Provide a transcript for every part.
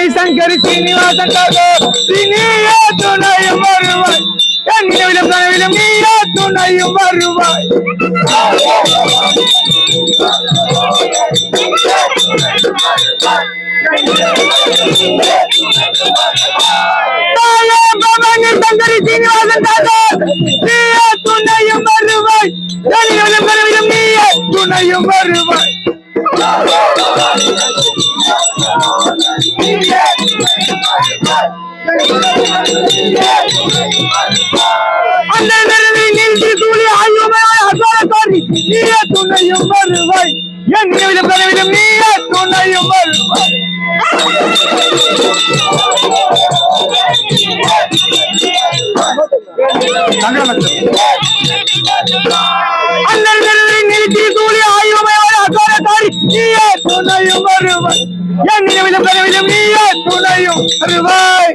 சங்கரி சீனிவாசன் நீயே துணையும் வருவாய் என் நினைவிலும் கனவிலும் நீயே துணையும் வருவாய் சங்கரி சீனிவாசன் நீயே துணையும் வருவாய் என் நினைவிலும் கனவிலும் நீயே துணையும் வருவாய் அந்த நிறுத்தி தூளி ஆயுமையாரி நீயே துணையும் வருவாய் என் நினைவிலும் கனவிலும் நீயே துணையும் வருவாய் அந்த நிறுத்தி தூளி ஆயுமையாரி நீயே துணையும் வருவாய் என் நினைவிலும் கனவிலும் நீயே துணையும் வருவாய்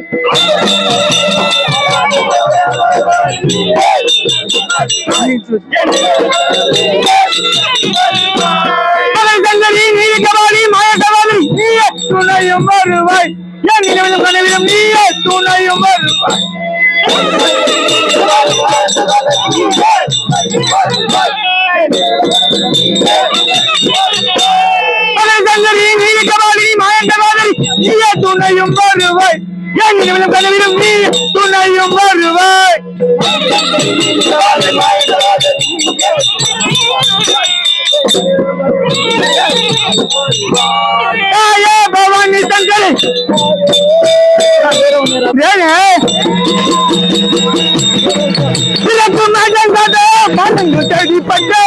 நீயே துணையும் வருவாய் என் நினைவிலும் கனவிலும் நீயே துணையும் வருவாய் நீயே துணையும் வருவாய் என் நினைவிலும் கனவிலும் நீயே துணையும் வருவாய் பவானி சங்கரி தேடிப்பட்டு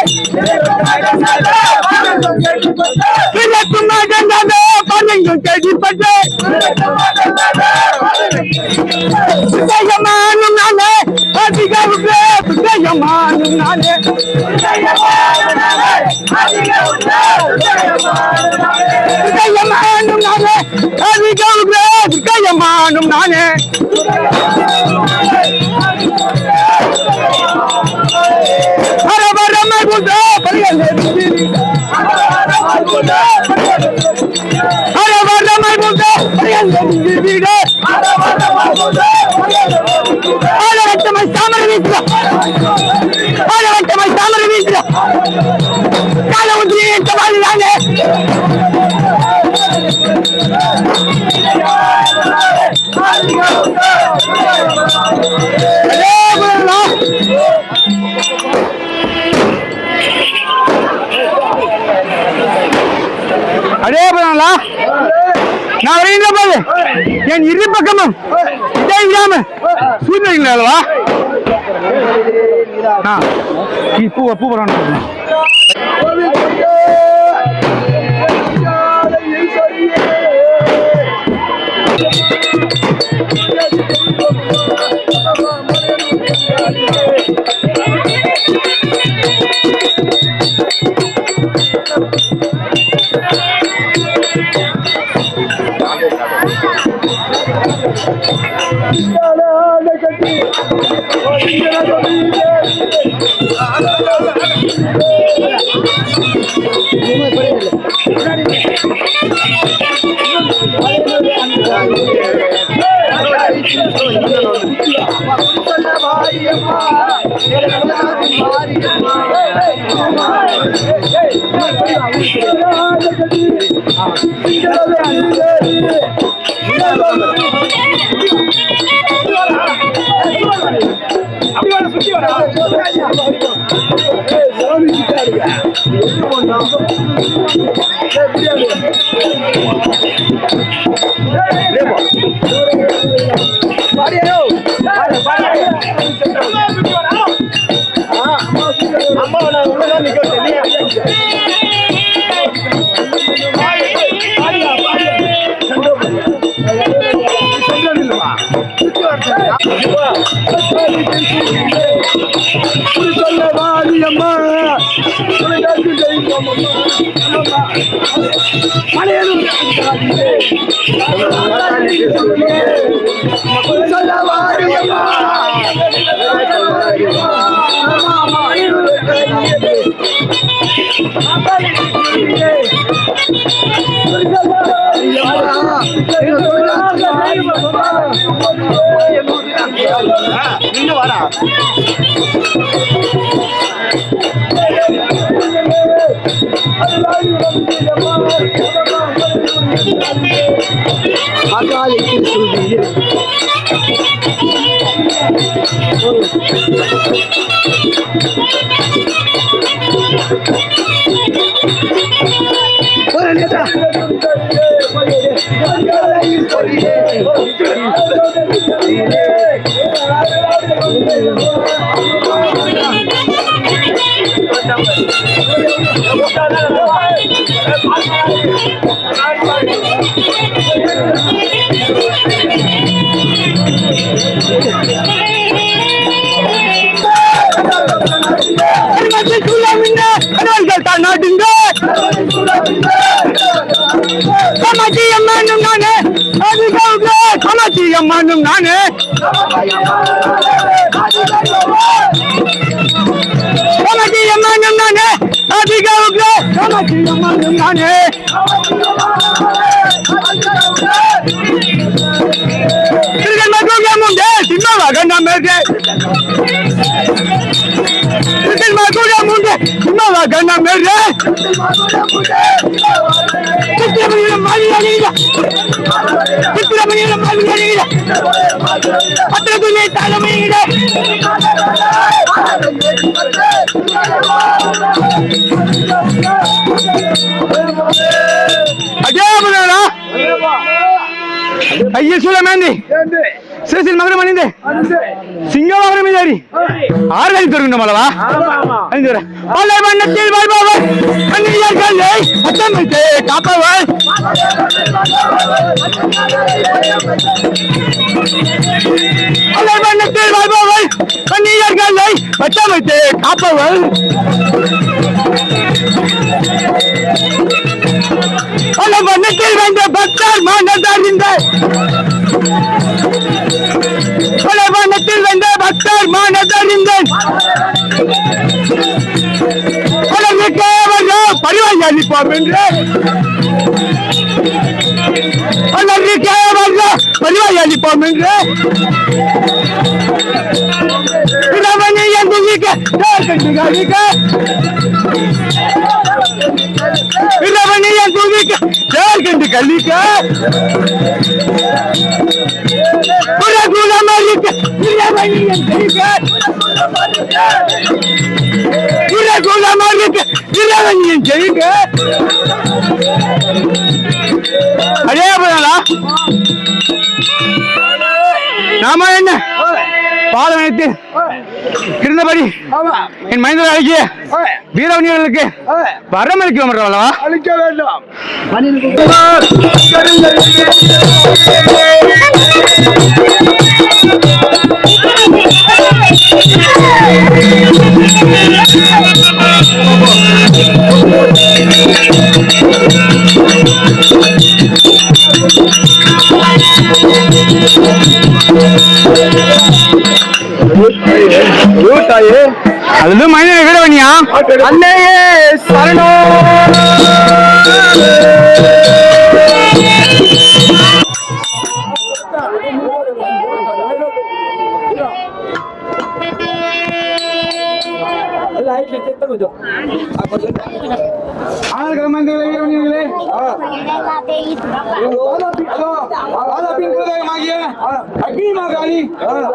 தேடிப்பட்டு விஜயமானும் நானே விஜயமானும் நானே விஜயமானும் நானே விஜயமானும் நானே வரவரமை புதா வரவரமை புதா வீடு ஆலவட்டமை தாமரை வீசுல ஆலவட்டமை தாமரை வீசுல கால உதிரி வாழியானே அடே பண்ணலா நான் வரீங்க போது என் இரு பக்கமும் இதை விடாம சூழ்நிலைங்களா பூ போறான் நீங்க வாடா அம்மானும் நானே அம்மானும் நானே அம்மானும் நானே முண்டே சின்னவாக நம்ம முண்டே சின்னவாக நம்ம பத்திரத்துமே தலைமையிட அஜாபுரா ஐயா சூழமேந்தி சிறுசில் மகரம் அணிந்து சிங்கவாகரம் மீதாரி ஆறுதல் தருகின்ற மலவா பல வண்ணத்தில் வாழ்பவர் கண்ணியர்களை அத்தமிட்டு காப்பவர் பல வண்ணத்தில் வாழ்பவர் கண்ணியர்களை அத்தமிட்டு காப்பவர் பல வண்ணத்தில் வந்த பக்தர் மானதறிந்த பல வண்ணத்தில் வந்த பக்தர் மானதறிந்தேன் பரிவாய் அளிப்போம் என்று பரிவாய் அளிப்போம் என்று கண்டு கல்விக்க ஜெயிக்க அதே போதா நாம என்ன பாலவனத்து இருந்தபடி என் மைந்தர் அழகிய வீரவணியர்களுக்கு வரம் அளிக்க மாட்டோம்லவா அளிக்க வேண்டாம் அது மைன வீரவணியா அன்னையே சரணோ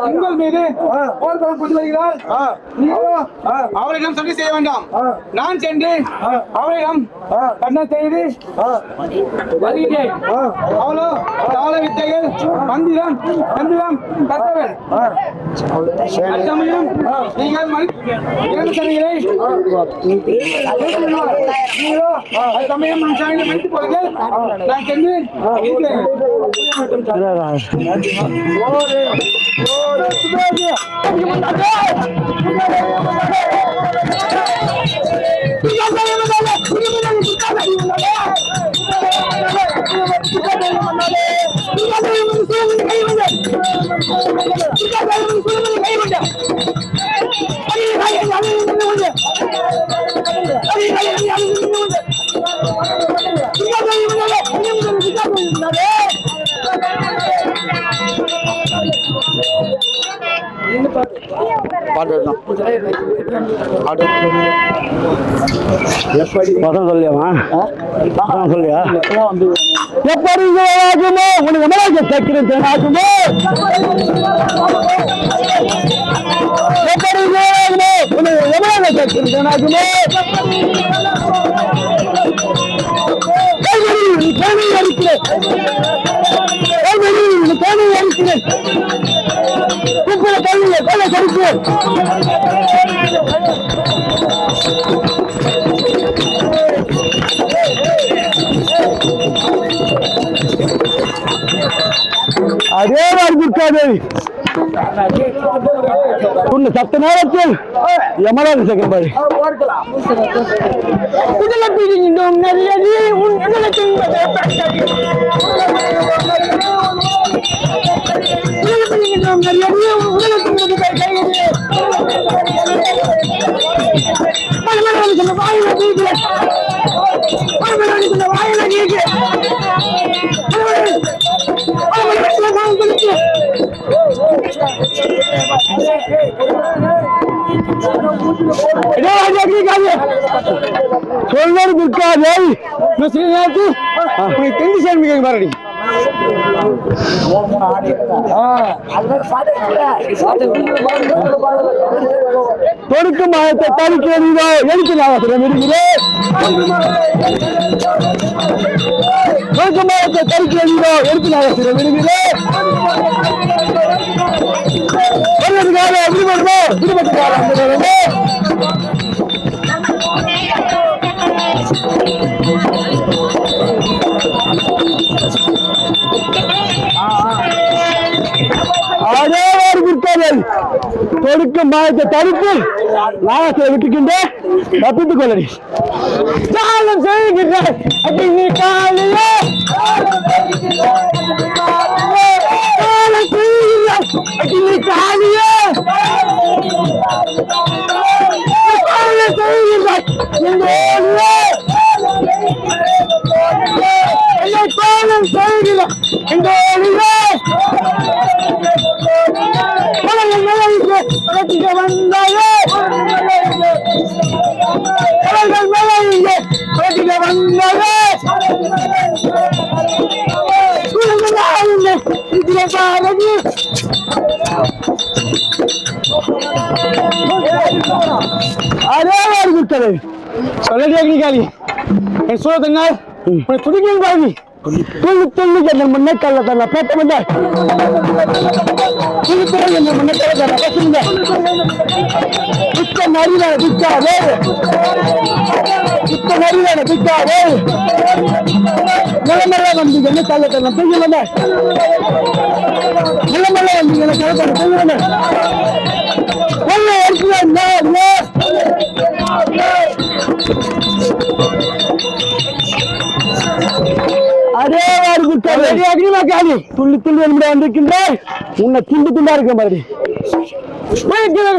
உங்கள் மீது அவரிடம் சொல்லி செய்ய வேண்டாம். நான் சென்று அவரிடம் கண்ண செய்து வருகிறேன். அவளோ தாள வித்தைகள் மந்திரம் மந்திரம் கத்தவர் சமயம் நீங்கள் சமயம் மடித்துக் கொள்ளுங்கள். நான் சென்று பாட்டு படம் சொல்லியாமா சொல்லியா எப்படி ஆகுமோ உனக்கு மனசு சக்கரத்தை ஆகுமோ எப்படி ஆகுமோ உனக்கு எவ்வளவு சக்கரத்தை ஆகுமோ அதே மாதிரி இருக்காது உன்னை சத்த நேரத்தில் யமராஜ சக்கரம் பாரு சொல்றது இருக்காது தெரிஞ்சு சேர்ந்து பாருடி தொடுக்கு மாயத்தை தடுக்கிறதோ எடுத்து நாகத்திரம் இருக்கிறேன் தொடுக்கு மாயத்தை தடுக்கிறதோ எடுத்து நாகத்திரம் இருக்கிறேன் தொடுக்க மாயத்தை தடுப்பு நாகத்தை விட்டுக்கின்றேன் தப்பித்துக் கொள்ளடி சாலம் செய்கின்ற காலையே அதே மாதிரி விட்டது சொல்லி என் சூழத்தங்க துடிக்க பாவி துள்ளி என்ன முன்னே கல்ல தர பேட்ட முன்ன என்ன முன்னே கல்ல தர பசுங்க சுத்த நரிதான பிக்காதே சுத்த நரிதான பிக்காதே நிலமல்ல வந்து என்ன கல்ல தர பெய்யல நிலமல்ல வந்து என்ன கல்ல தர பெய்யல ஒண்ணு எடுத்து அதே மாதிரி துள்ளி துள்ளி வந்திருக்கின்றாய் உன்னை துண்டு துண்டா இருக்க மாதிரி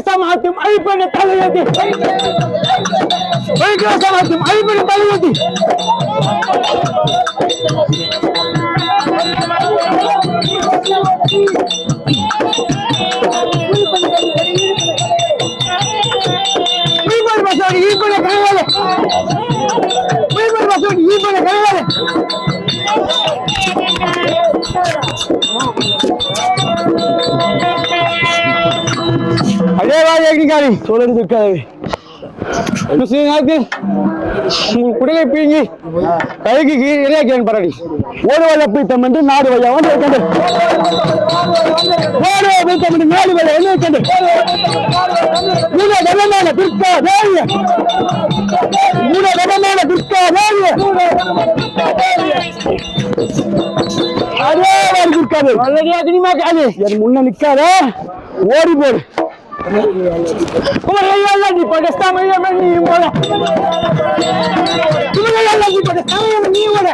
சமாத்தும் அழிப்பண்ண தலையதி சமாத்தும் அழிப்பண்ண தலையதி அதே வாரி சொல்றது இருக்காது குடலை பீங்கி கைக்கு இறையாக்கேன் பரடி ஒரு வய பீத்தம் என்று 4 வய வந்து வைக்கண்டு ஒரு பீத்தம் என்று 4 வய வந்து வைக்கண்டு மூணு பிற்கா தேவிய அதே மாதிரி இருக்காது என் முன்ன நிக்காத ஓடி போடு நீ படஸ்தாம நீ போட நீ படஸ்தாம நீ போட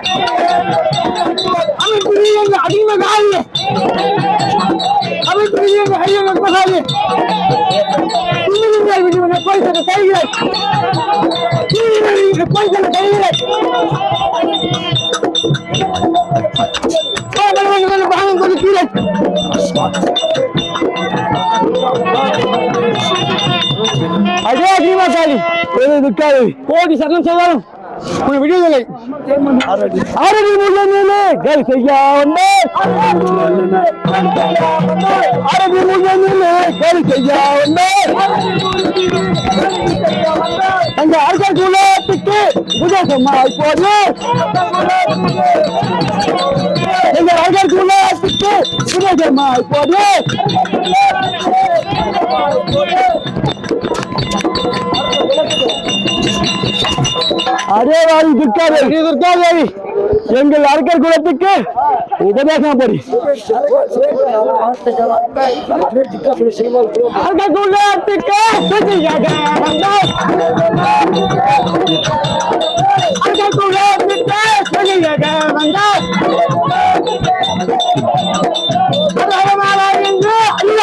அவன் புரியுங்க அதிகமா காலிய அவன் புரியுங்க ஹரியங்க பகாலிய நீங்கள் விடுவன பைசா கையில நீங்கள் பைசா கையில பாகம் கொண்டு கீழே அதே அக்னிமாசாலி இருக்காது கோடி சரணம் செய்தாலும் உன்னை விடுவதில்லை. ஆரடி முன்னே கை செய்யா வந்தே ஆரடி முன்னே கை செய்யா வந்தே அங்க அரசர் குலத்துக்கு உதேசமாய் போது எங்க அரசர் குலத்துக்கு உதேசமாய் போது அதே வாரி துர்காதேவி எங்கள் அரக்கர் குலத்துக்கு உபதேசம் படி அரக்கர் குலத்துக்கு அரக்கர் குலத்துக்கு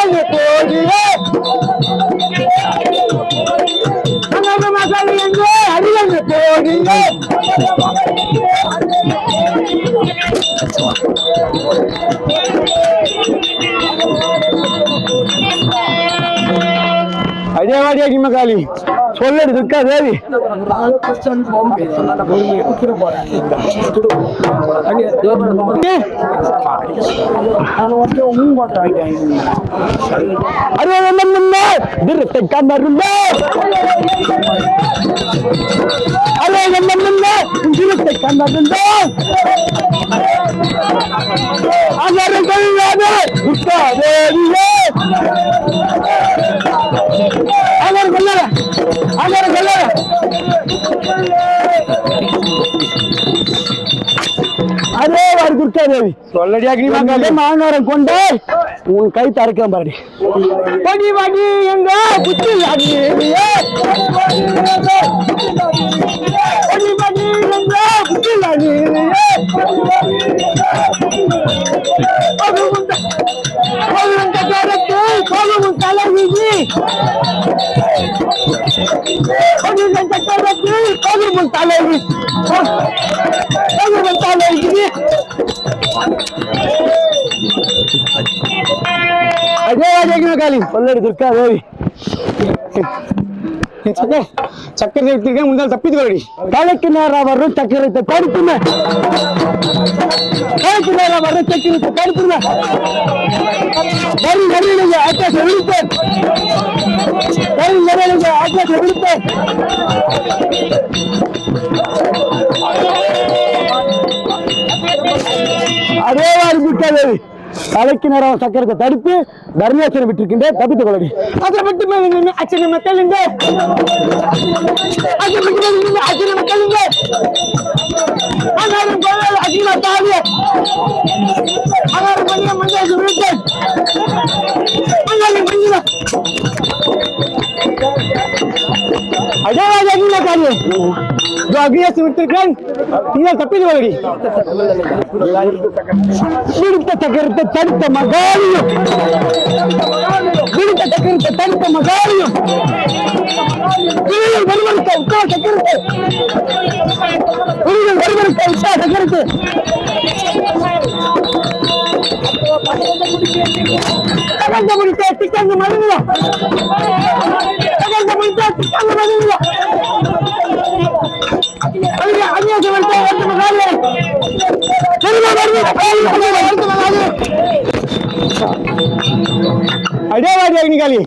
என்று போதியே மசாலி என்று அறிஞர் போதியே அடியாவாடியா கிமகாலி சொல்லடி துர்கா தேவி திருத்தை கமருந்த திருத்தை கமருந்த துர்கா தேவியே அதே வாரி துர்கா தேவி சொல்லடியா மாநகரம் கொண்டு உன் கை தறக்கலாம் பாரு படி வாடி எங்க புத்தி காலி சொல்லடி துர்கா தேவி சக்கரை முன்னால் தப்பித்து கொள்ளடி தலைக்கு நேரம் வரும் சக்கரத்தை தடுப்புமே தலைக்கு நேரம் வரும் சக்கரத்தை தடுப்புமே வரி வரையில ஆக்காச விழுப்பேன் வரி வரையில ஆக்காச விழுப்பேன் அதே மாதிரி துர்கா தேவி தலைக்கு நேரம் சக்கரத்தை தடுத்து தர்மேஸ்வரம் விட்டிருக்கின்றேன் தப்பித்துக் கொள்ளடி அதை மட்டுமே அச்சனை மக்கள் அச்சனை மக்கள் அதிகமா தாவிய மஞ்சள் விழுத்தேன் அதே காரியம் அக்னியாசி விட்டிருக்கிறேன் நீங்கள் தப்பித்து கொள்ளடி விடுத்த சக்கரத்தை தடுத்த மகாலியும் விடுத்த சக்கரத்தை தடுத்த மகாலியும் வருவனுக்கு உட்கா சக்கரத்தை வருவனுக்கு உட்கா சக்கரத்தை தகந்த முடித்த திக்கங்க மதுங்களா தகந்த முடித்த திக்கங்க மதுங்களா அடே வாடி அக்னிகாலி